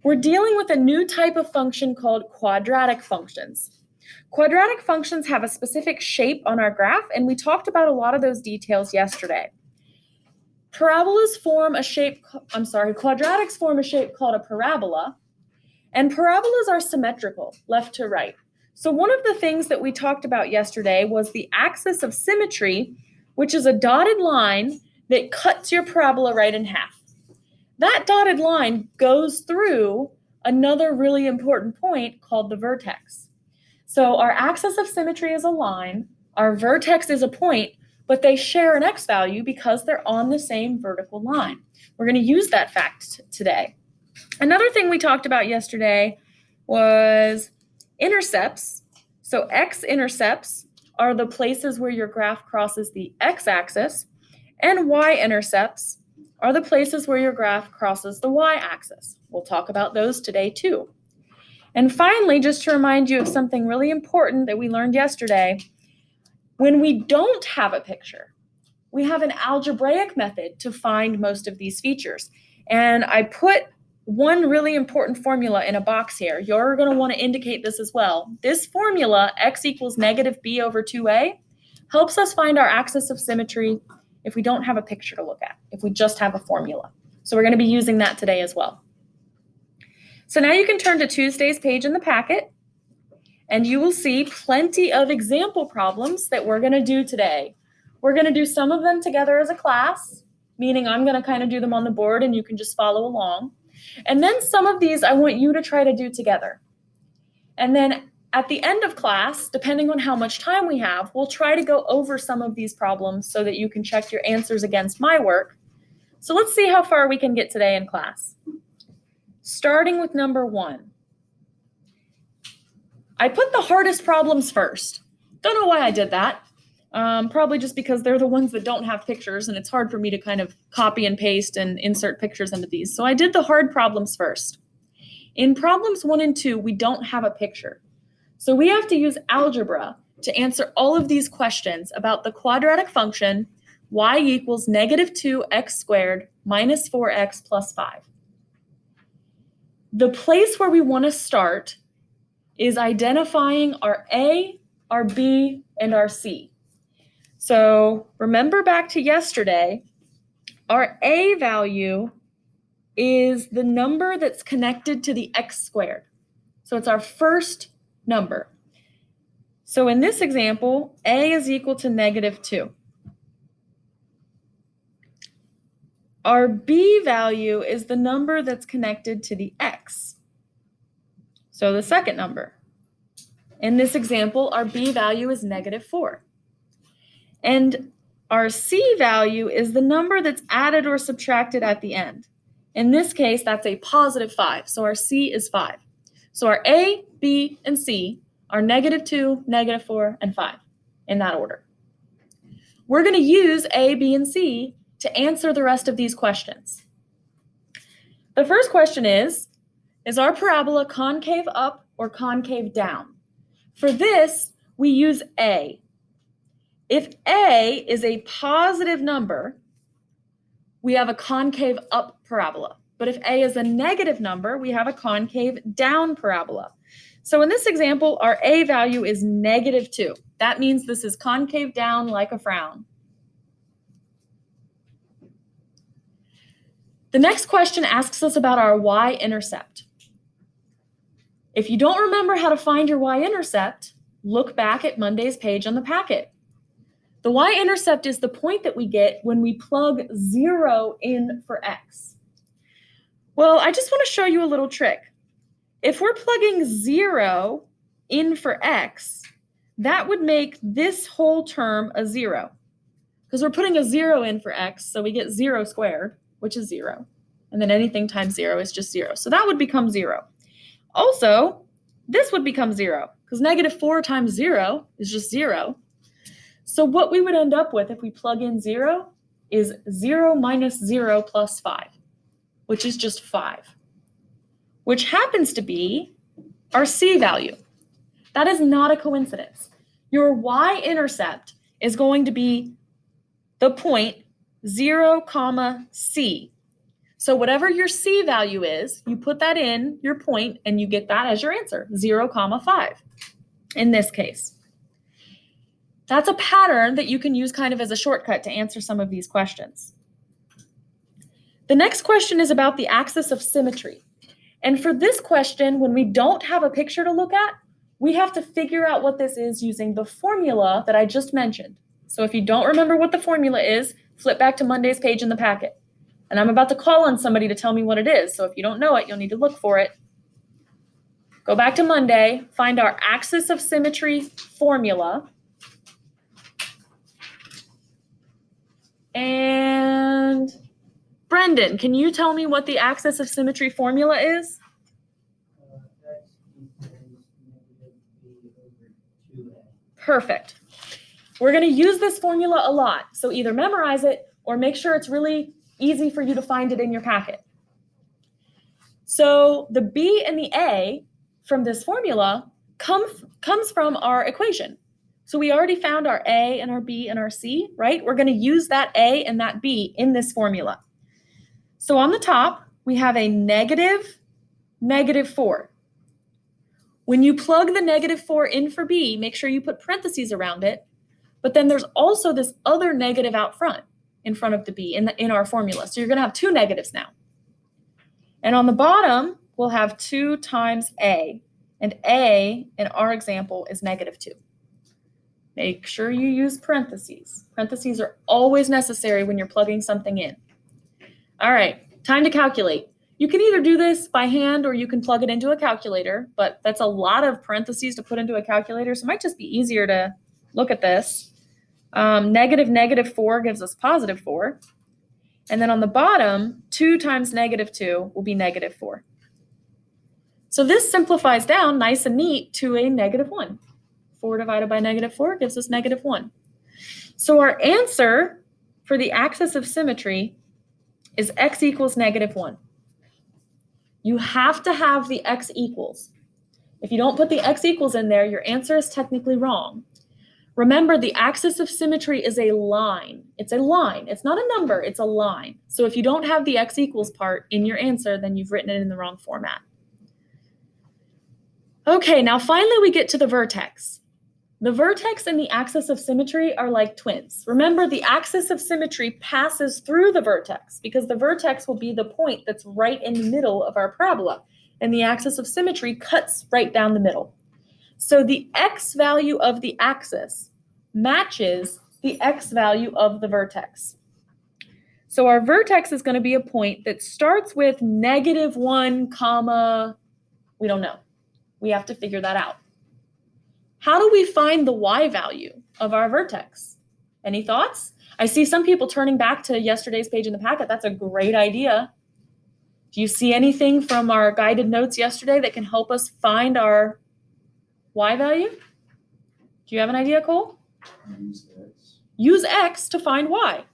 We're dealing with a new type of function called quadratic functions. Quadratic functions have a specific shape on our graph, and we talked about a lot of those details yesterday. Quadratics form a shape called a parabola, and parabolas are symmetrical, left to right. So one of the things that we talked about yesterday was the axis of symmetry, which is a dotted line that cuts your parabola right in half. That dotted line goes through another really important point called the vertex. So our axis of symmetry is a line, our vertex is a point, but they share an x value because they're on the same vertical line. We're going to use that fact today. Another thing we talked about yesterday was intercepts. So x-intercepts are the places where your graph crosses the x-axis, and y-intercepts are the places where your graph crosses the y-axis. We'll talk about those today too. And finally, just to remind you of something really important that we learned yesterday, when we don't have a picture, we have an algebraic method to find most of these features. And I put one really important formula in a box here. You're going to want to indicate this as well. This formula, x equals negative b over 2a, helps us find our axis of symmetry if we don't have a picture to look at, if we just have a formula. So we're going to be using that today as well. So now you can turn to Tuesday's page in the packet, and you will see plenty of example problems that we're going to do today. We're going to do some of them together as a class, meaning I'm going to kind of do them on the board and you can just follow along. And then some of these I want you to try to do together. And then at the end of class, depending on how much time we have, we'll try to go over some of these problems so that you can check your answers against my work. So let's see how far we can get today in class. Starting with number 1. I put the hardest problems first. Don't know why I did that. Probably just because they're the ones that don't have pictures and it's hard for me to kind of copy and paste and insert pictures into these. So I did the hard problems first. In problems 1 and 2, we don't have a picture. So we have to use algebra to answer all of these questions about the quadratic function y equals negative 2x squared minus 4x plus 5. The place where we want to start is identifying our A, our B, and our C. So remember back to yesterday, our A value is the number that's connected to the x squared. So it's our first number. So in this example, A is equal to negative 2. Our B value is the number that's connected to the x. So the second number. In this example, our B value is negative 4. And our C value is the number that's added or subtracted at the end. In this case, that's a positive 5. So our C is 5. So our A, B, and C are negative 2, negative 4, and 5 in that order. We're going to use A, B, and C to answer the rest of these questions. The first question is our parabola concave up or concave down? For this, we use A. If A is a positive number, we have a concave up parabola. But if A is a negative number, we have a concave down parabola. So in this example, our A value is negative 2. That means this is concave down like a frown. The next question asks us about our y-intercept. If you don't remember how to find your y-intercept, look back at Monday's page on the packet. The y-intercept is the point that we get when we plug 0 in for x. Well, I just want to show you a little trick. If we're plugging 0 in for x, that would make this whole term a 0. Because we're putting a 0 in for x, so we get 0 squared, which is 0. And then anything times 0 is just 0. So that would become 0. Also, this would become 0, because negative 4 times 0 is just 0. So what we would end up with if we plug in 0 is 0 minus 0 plus 5, which is just 5, which happens to be our C value. That is not a coincidence. Your y-intercept is going to be the point 0, C. So whatever your C value is, you put that in your point and you get that as your answer, 0,5 in this case. That's a pattern that you can use kind of as a shortcut to answer some of these questions. The next question is about the axis of symmetry. And for this question, when we don't have a picture to look at, we have to figure out what this is using the formula that I just mentioned. So if you don't remember what the formula is, flip back to Monday's page in the packet. And I'm about to call on somebody to tell me what it is. So if you don't know it, you'll need to look for it. Go back to Monday, find our axis of symmetry formula. And Brendan, can you tell me what the axis of symmetry formula is? Perfect. We're going to use this formula a lot. So either memorize it or make sure it's really easy for you to find it in your packet. So the B and the A from this formula comes from our equation. So we already found our A and our B and our C, right? We're going to use that A and that B in this formula. So on the top, we have a -4. When you plug the -4 in for B, make sure you put parentheses around it. But then there's also this other negative out front in front of the B in our formula. So you're going to have two negatives now. And on the bottom, we'll have 2 times A. And A, in our example, is -2. Make sure you use parentheses. Parentheses are always necessary when you're plugging something in. All right, time to calculate. You can either do this by hand or you can plug it into a calculator, but that's a lot of parentheses to put into a calculator, so it might just be easier to look at this. -4 gives us +4. And then on the bottom, 2 times -2 will be -4. So this simplifies down nice and neat to a -1. 4 divided by -4 gives us -1. So our answer for the axis of symmetry is x equals -1. You have to have the x equals. If you don't put the x equals in there, your answer is technically wrong. Remember, the axis of symmetry is a line. It's a line. It's not a number, it's a line. So if you don't have the x equals part in your answer, then you've written it in the wrong format. Okay, now finally we get to the vertex. The vertex and the axis of symmetry are like twins. Remember, the axis of symmetry passes through the vertex because the vertex will be the point that's right in the middle of our parabola, and the axis of symmetry cuts right down the middle. So the x value of the axis matches the x value of the vertex. So our vertex is going to be a point that starts with -1, comma, we don't know. We have to figure that out. How do we find the y value of our vertex? Any thoughts? I see some people turning back to yesterday's page in the packet. That's a great idea. Do you see anything from our guided notes yesterday that can help us find our y value? Do you have an idea, Cole? Use x. Use x to find y.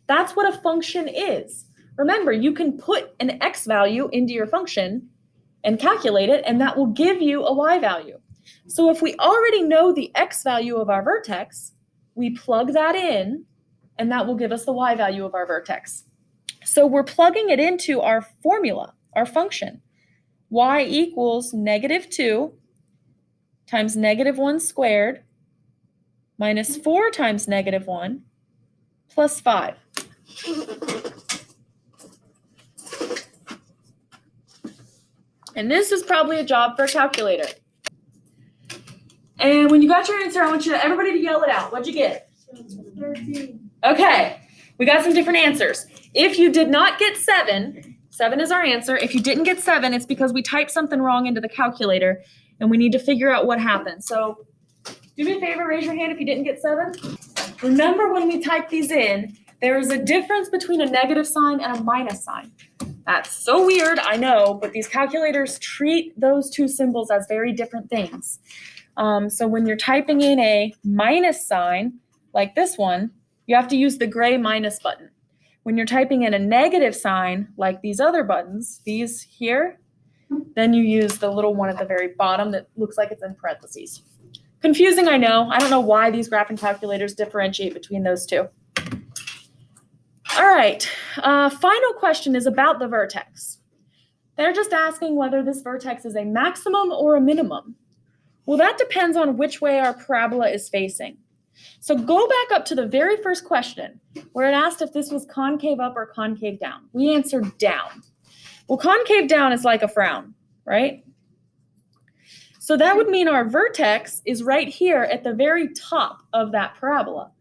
That's what a function is. Remember, you can put an x value into your function and calculate it, and that will give you a y value. So if we already know the x value of our vertex, we plug that in, and that will give us the y value of our vertex. So we're plugging it into our formula, our function. Y equals -2 times -1 squared minus 4 times -1 plus 5. And this is probably a job for a calculator. And when you got your answer, I want everybody to yell it out. What'd you get? 13. Okay, we got some different answers. If you did not get 7, 7 is our answer. If you didn't get 7, it's because we typed something wrong into the calculator and we need to figure out what happened. So do me a favor, raise your hand if you didn't get 7. Remember when we type these in, there is a difference between a negative sign and a minus sign. That's so weird, I know, but these calculators treat those two symbols as very different things. So when you're typing in a minus sign, like this one, you have to use the gray minus button. When you're typing in a negative sign, like these other buttons, these here, then you use the little one at the very bottom that looks like it's in parentheses. Confusing, I know. I don't know why these graphing calculators differentiate between those two. All right, final question is about the vertex. They're just asking whether this vertex is a maximum or a minimum. Well, that depends on which way our parabola is facing. So go back up to the very first question where it asked if this was concave up or concave down. We answered down. Well, concave down is like a frown, right? So that would mean our vertex is right here at the very top of that parabola.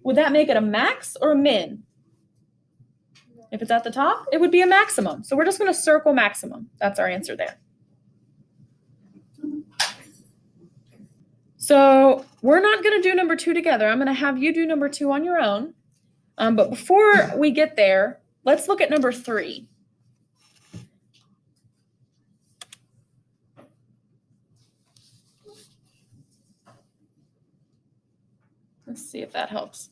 Would that make it a max or a min? If it's at the top, it would be a maximum. So we're just going to circle maximum. That's our answer there. So we're not going to do number 2 together. I'm going to have you do number 2 on your own. But before we get there, let's look at number 3. Let's see if that helps.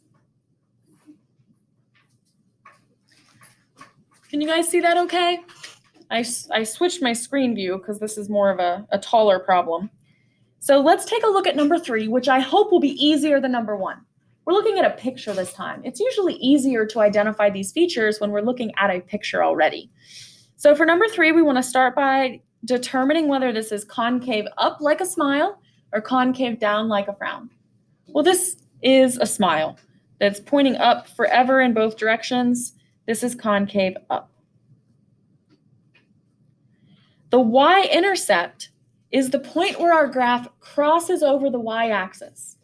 Can you guys see that okay? I switched my screen view because this is more of a taller problem. So let's take a look at number 3, which I hope will be easier than number 1. We're looking at a picture this time. It's usually easier to identify these features when we're looking at a picture already. So for number 3, we want to start by determining whether this is concave up like a smile or concave down like a frown. Well, this is a smile that's pointing up forever in both directions. This is concave up. The y-intercept is the point where our graph crosses over the y-axis.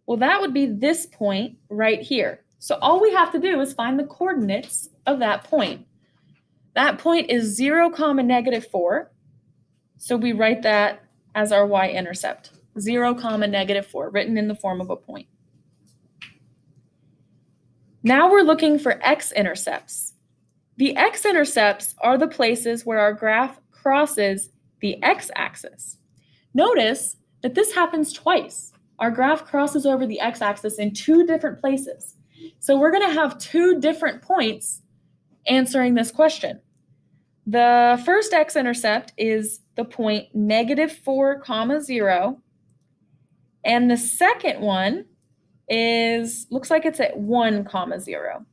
Well, that would be this point right here. So all we have to do is find the coordinates of that point. That point is 0, -4. So we write that as our y-intercept, 0, -4, written in the form of a point. Now we're looking for x-intercepts. The x-intercepts are the places where our graph crosses the x-axis. Notice that this happens twice. Our graph crosses over the x-axis in 2 different places. So we're going to have 2 different points answering this question. The first x-intercept is the point -4, 0. And the second one looks like it's at 1, 0.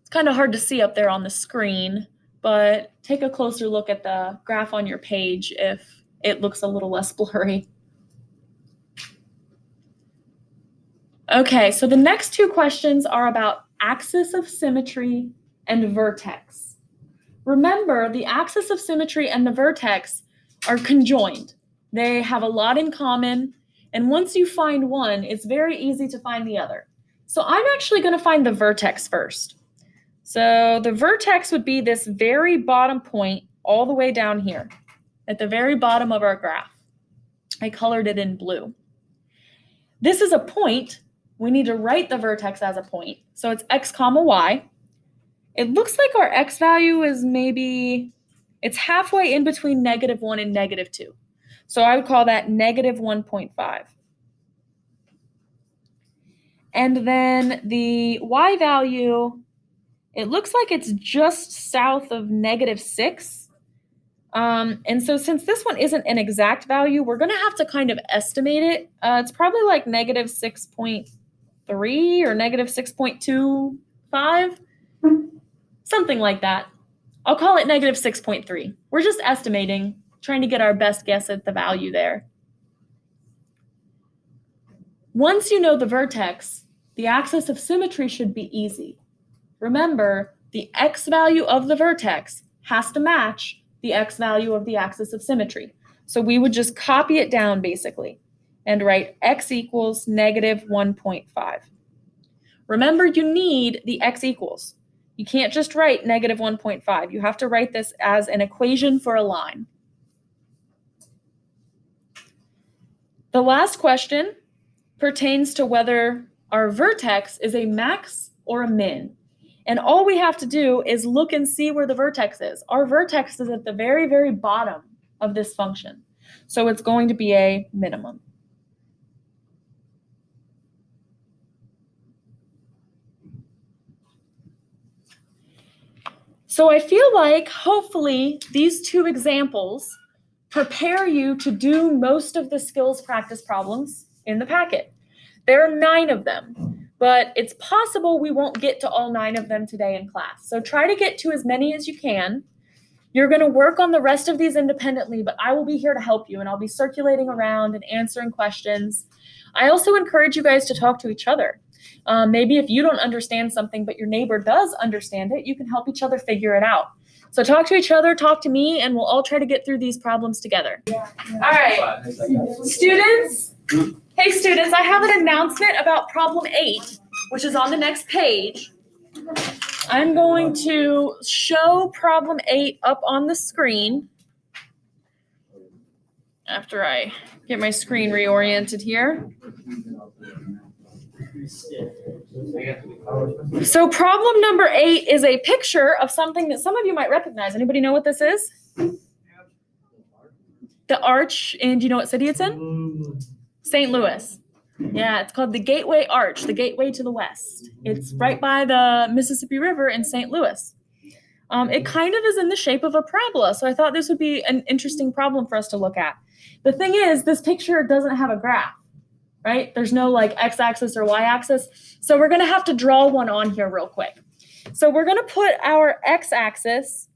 It's kind of hard to see up there on the screen, but take a closer look at the graph on your page if it looks a little less blurry. Okay, so the next 2 questions are about axis of symmetry and vertex. Remember, the axis of symmetry and the vertex are conjoined. They have a lot in common, and once you find one, it's very easy to find the other. So I'm actually going to find the vertex first. So the vertex would be this very bottom point all the way down here at the very bottom of our graph. I colored it in blue. This is a point. We need to write the vertex as a point. So it's x, y. It looks like our x value is it's halfway in between -1 and -2. So I would call that -1.5. And then the y value, it looks like it's just south of -6. And so since this one isn't an exact value, we're going to have to kind of estimate it. It's probably like -6.3 or -6.25, something like that. I'll call it -6.3. We're just estimating, trying to get our best guess at the value there. Once you know the vertex, the axis of symmetry should be easy. Remember, the x value of the vertex has to match the x value of the axis of symmetry. So we would just copy it down basically and write x equals -1.5. Remember, you need the x equals. You can't just write -1.5. You have to write this as an equation for a line. The last question pertains to whether our vertex is a max or a min. And all we have to do is look and see where the vertex is. Our vertex is at the very, very bottom of this function. So it's going to be a minimum. So I feel like hopefully these 2 examples prepare you to do most of the skills practice problems in the packet. There are 9 of them. but it's possible we won't get to all 9 of them today in class. So try to get to as many as you can. You're going to work on the rest of these independently, but I will be here to help you, and I'll be circulating around and answering questions. I also encourage you guys to talk to each other. Maybe if you don't understand something, but your neighbor does understand it, you can help each other figure it out. So talk to each other, talk to me, and we'll all try to get through these problems together. All right, students. Hey, students, I have an announcement about problem 8, which is on the next page. I'm going to show problem 8 up on the screen after I get my screen reoriented here. So problem number 8 is a picture of something that some of you might recognize. Anybody know what this is? The arch, and do you know what city it's in? St. Louis. Yeah, it's called the Gateway Arch, the gateway to the west. It's right by the Mississippi River in St. Louis. It kind of is in the shape of a parabola, so I thought this would be an interesting problem for us to look at. The thing is, this picture doesn't have a graph, right? There's no like x-axis or y-axis, so we're going to have to draw one on here real quick. So we're going to put our x-axis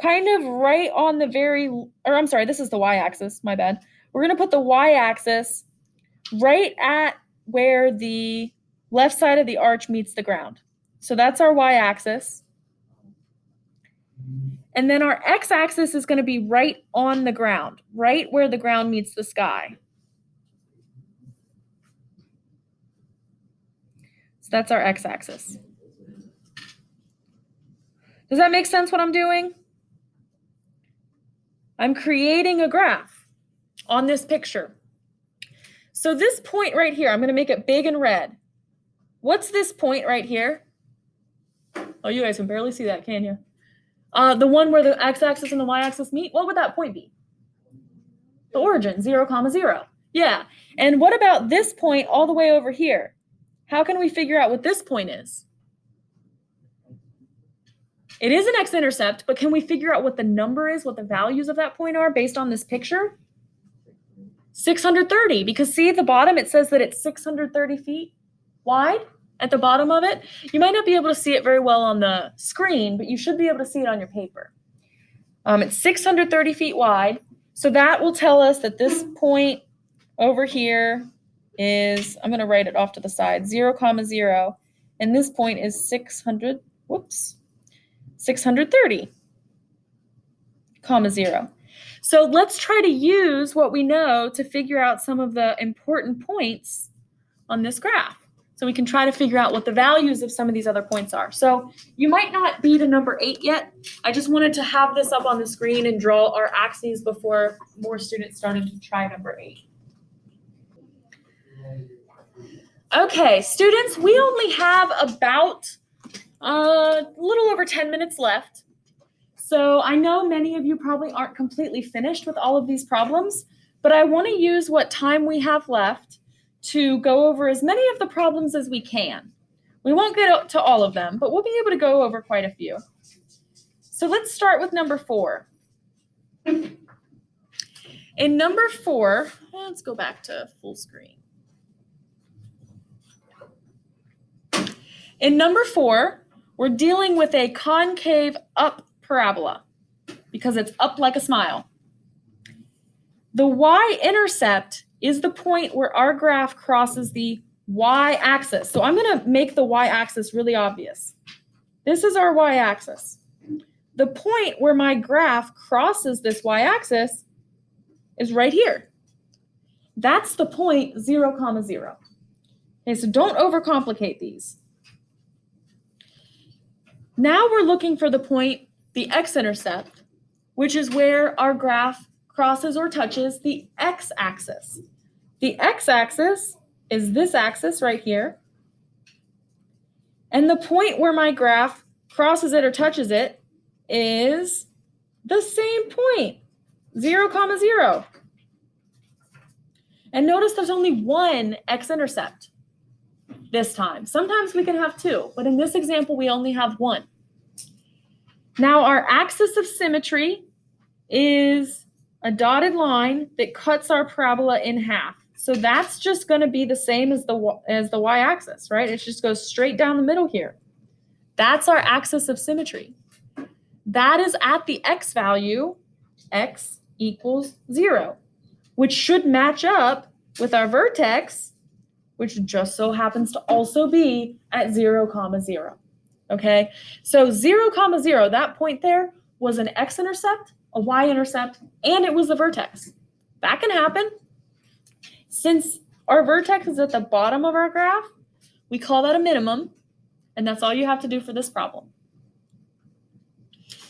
kind of right on the this is the y-axis, my bad. We're going to put the y-axis right at where the left side of the arch meets the ground. So that's our y-axis. And then our x-axis is going to be right on the ground, right where the ground meets the sky. So that's our x-axis. Does that make sense what I'm doing? I'm creating a graph on this picture. So this point right here, I'm going to make it big and red. What's this point right here? Oh, you guys can barely see that, can you? The one where the x-axis and the y-axis meet, what would that point be? The origin, 0, 0. Yeah. And what about this point all the way over here? How can we figure out what this point is? It is an x-intercept, but can we figure out what the number is, what the values of that point are based on this picture? 630, because see at the bottom, it says that it's 630 feet wide at the bottom of it. You might not be able to see it very well on the screen, but you should be able to see it on your paper. It's 630 feet wide, so that will tell us that this point over here is, I'm going to write it off to the side, 0, 0, and this point is 630, 0. So let's try to use what we know to figure out some of the important points on this graph. So we can try to figure out what the values of some of these other points are. So you might not be to number 8 yet. I just wanted to have this up on the screen and draw our axes before more students started to try number 8. Okay, students, we only have about a little over 10 minutes left. So I know many of you probably aren't completely finished with all of these problems, but I want to use what time we have left to go over as many of the problems as we can. We won't get to all of them, but we'll be able to go over quite a few. So let's start with number 4. In number 4, let's go back to full screen. In number 4, we're dealing with a concave up parabola because it's up like a smile. The y-intercept is the point where our graph crosses the y-axis. So I'm going to make the y-axis really obvious. This is our y-axis. The point where my graph crosses this y-axis is right here. That's the point 0, 0. Okay, so don't overcomplicate these. Now we're looking for the point, the x-intercept, which is where our graph crosses or touches the x-axis. The x-axis is this axis right here. And the point where my graph crosses it or touches it is the same point, 0, 0. And notice there's only one x-intercept this time. Sometimes we can have 2, but in this example, we only have 1. Now our axis of symmetry is a dotted line that cuts our parabola in half. So that's just going to be the same as the y-axis, right? It just goes straight down the middle here. That's our axis of symmetry. That is at the x value, x equals 0, which should match up with our vertex, which just so happens to also be at 0, 0. Okay, so 0, 0, that point there was an x-intercept, a y-intercept, and it was the vertex. That can happen. Since our vertex is at the bottom of our graph, we call that a minimum, and that's all you have to do for this problem.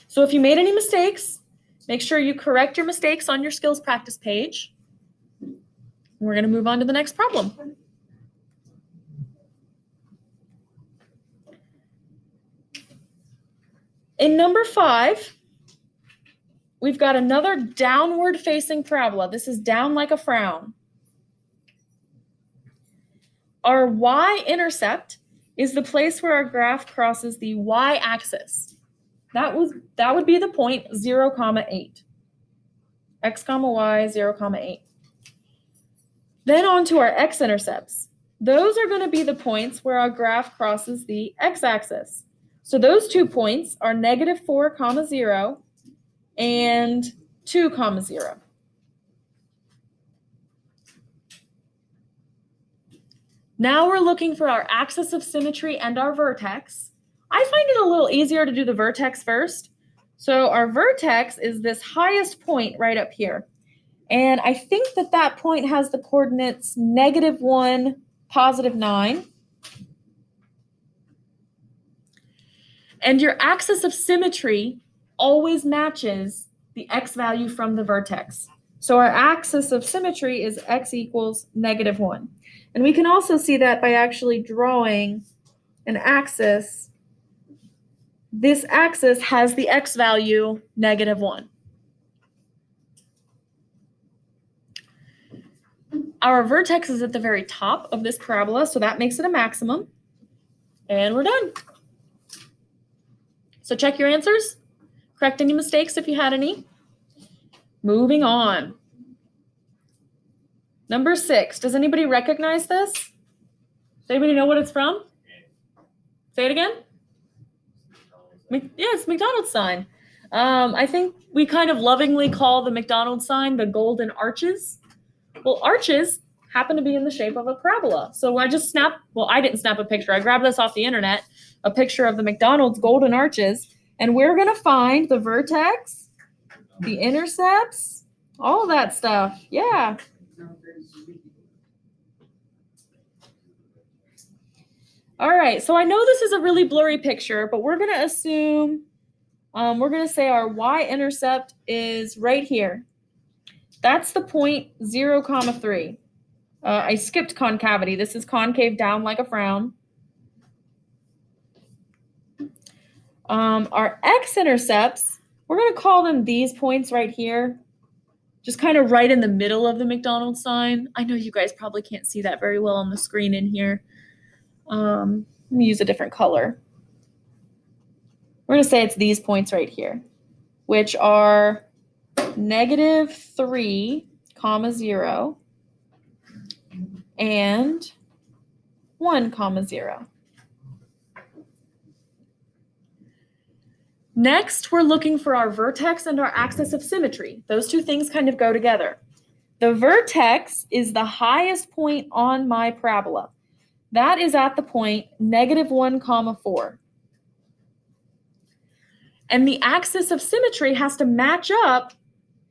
So if you made any mistakes, make sure you correct your mistakes on your skills practice page. We're going to move on to the next problem. In number 5, we've got another downward facing parabola. This is down like a frown. Our y-intercept is the place where our graph crosses the y-axis. That would be the point 0, 8. X, y, 0, 8. Then on to our x-intercepts. Those are going to be the points where our graph crosses the x-axis. So those 2 points are -4, 0 and 2, 0. Now we're looking for our axis of symmetry and our vertex. I find it a little easier to do the vertex first. So our vertex is this highest point right up here. And I think that that point has the coordinates -1, +9. And your axis of symmetry always matches the x value from the vertex. So our axis of symmetry is x equals -1. And we can also see that by actually drawing an axis. This axis has the x value -1. Our vertex is at the very top of this parabola, so that makes it a maximum. And we're done. So check your answers. Correct any mistakes if you had any. Moving on. Number 6. Does anybody recognize this? Does anybody know what it's from? Say it again. Yeah, it's McDonald's sign. I think we kind of lovingly call the McDonald's sign the golden arches. Well, arches happen to be in the shape of a parabola. So I just I didn't snap a picture. I grabbed this off the internet, a picture of the McDonald's golden arches. And we're going to find the vertex, the intercepts, all that stuff. Yeah. All right, so I know this is a really blurry picture, but we're going to assume, we're going to say our y-intercept is right here. That's the point 0, 3. I skipped concavity. This is concave down like a frown. Our x-intercepts, we're going to call them these points right here, just kind of right in the middle of the McDonald's sign. I know you guys probably can't see that very well on the screen in here. Let me use a different color. We're going to say it's these points right here, which are -3, 0 and 1, 0. Next, we're looking for our vertex and our axis of symmetry. Those two things kind of go together. The vertex is the highest point on my parabola. That is at the point -1, 4. And the axis of symmetry has to match up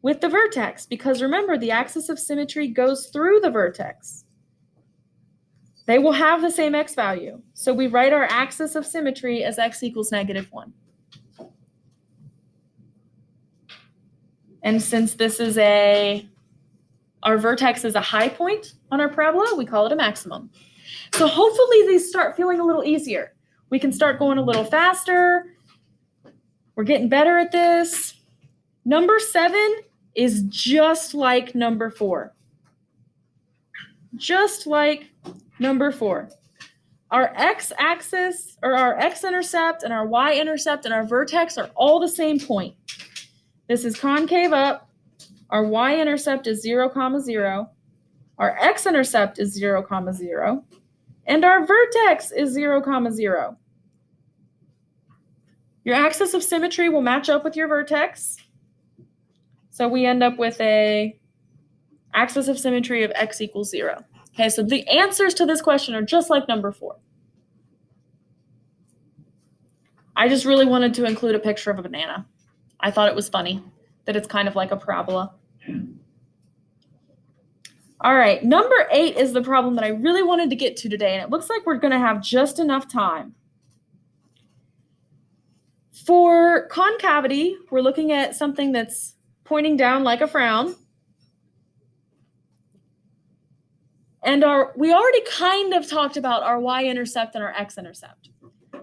with the vertex because remember, the axis of symmetry goes through the vertex. They will have the same x value. So we write our axis of symmetry as x equals -1. And since this is our vertex is a high point on our parabola, we call it a maximum. So hopefully these start feeling a little easier. We can start going a little faster. We're getting better at this. Number 7 is just like number 4. Just like number 4. Our x-axis, or our x-intercept and our y-intercept and our vertex are all the same point. This is concave up. Our y-intercept is 0, 0. Our x-intercept is 0, 0. And our vertex is 0, 0. Your axis of symmetry will match up with your vertex. So we end up with a axis of symmetry of x equals 0. Okay, so the answers to this question are just like number 4. I just really wanted to include a picture of a banana. I thought it was funny that it's kind of like a parabola. All right, number 8 is the problem that I really wanted to get to today, and it looks like we're going to have just enough time. For concavity, we're looking at something that's pointing down like a frown. And we already kind of talked about our y-intercept and our x-intercept.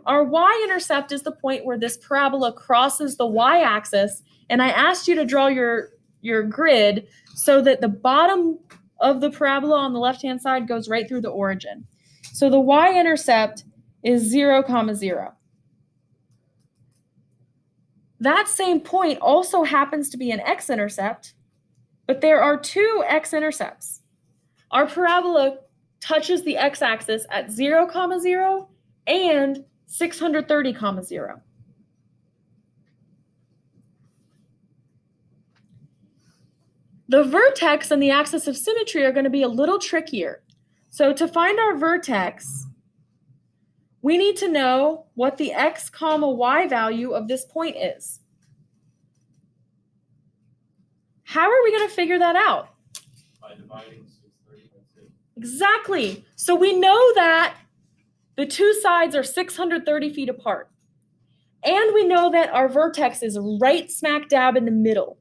Our y-intercept is the point where this parabola crosses the y-axis, and I asked you to draw your grid so that the bottom of the parabola on the left-hand side goes right through the origin. So the y-intercept is 0, 0. That same point also happens to be an x-intercept, but there are 2 x-intercepts. Our parabola touches the x-axis at 0, 0 and 630, 0. The vertex and the axis of symmetry are going to be a little trickier. So to find our vertex, we need to know what the x, y value of this point is. How are we going to figure that out? By dividing 630 by 2. Exactly. So we know that the 2 sides are 630 feet apart. And we know that our vertex is right smack dab in the middle.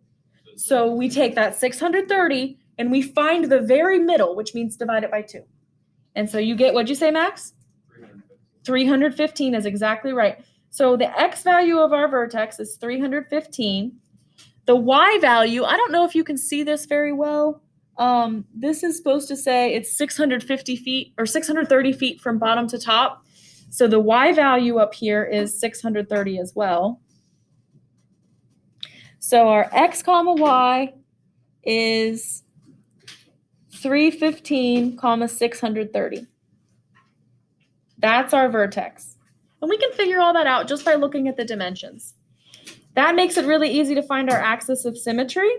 So we take that 630 and we find the very middle, which means divide it by 2. And so you get, what'd you say, Max? 315 is exactly right. So the x value of our vertex is 315. The y value, I don't know if you can see this very well. This is supposed to say it's 650 feet or 630 feet from bottom to top. So the y value up here is 630 as well. So our x, y is 315, 630. That's our vertex. And we can figure all that out just by looking at the dimensions. That makes it really easy to find our axis of symmetry.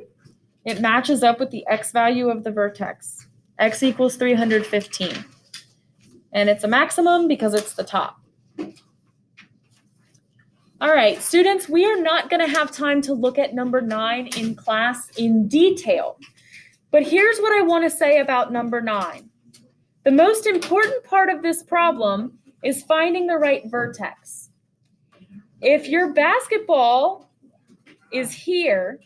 It matches up with the x value of the vertex. X equals 315. And it's a maximum because it's the top. All right, students, we are not going to have time to look at number 9 in class in detail. But here's what I want to say about number 9. The most important part of this problem is finding the right vertex. If your basketball is here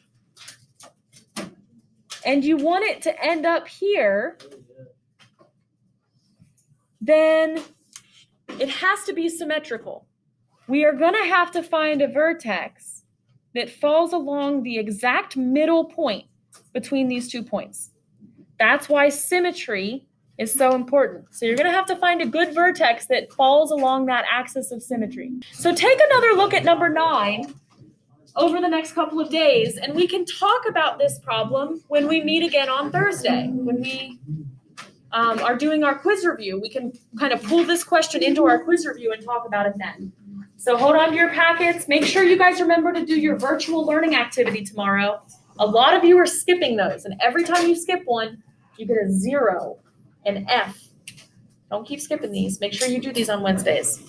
and you want it to end up here, then it has to be symmetrical. We are going to have to find a vertex that falls along the exact middle point between these 2 points. That's why symmetry is so important. So you're going to have to find a good vertex that falls along that axis of symmetry. So take another look at number 9 over the next couple of days, and we can talk about this problem when we meet again on Thursday. When we are doing our quiz review, we can kind of pull this question into our quiz review and talk about it then. So hold on to your packets. Make sure you guys remember to do your virtual learning activity tomorrow. A lot of you are skipping those, and every time you skip one, you get a 0, an F. Don't keep skipping these. Make sure you do these on Wednesdays.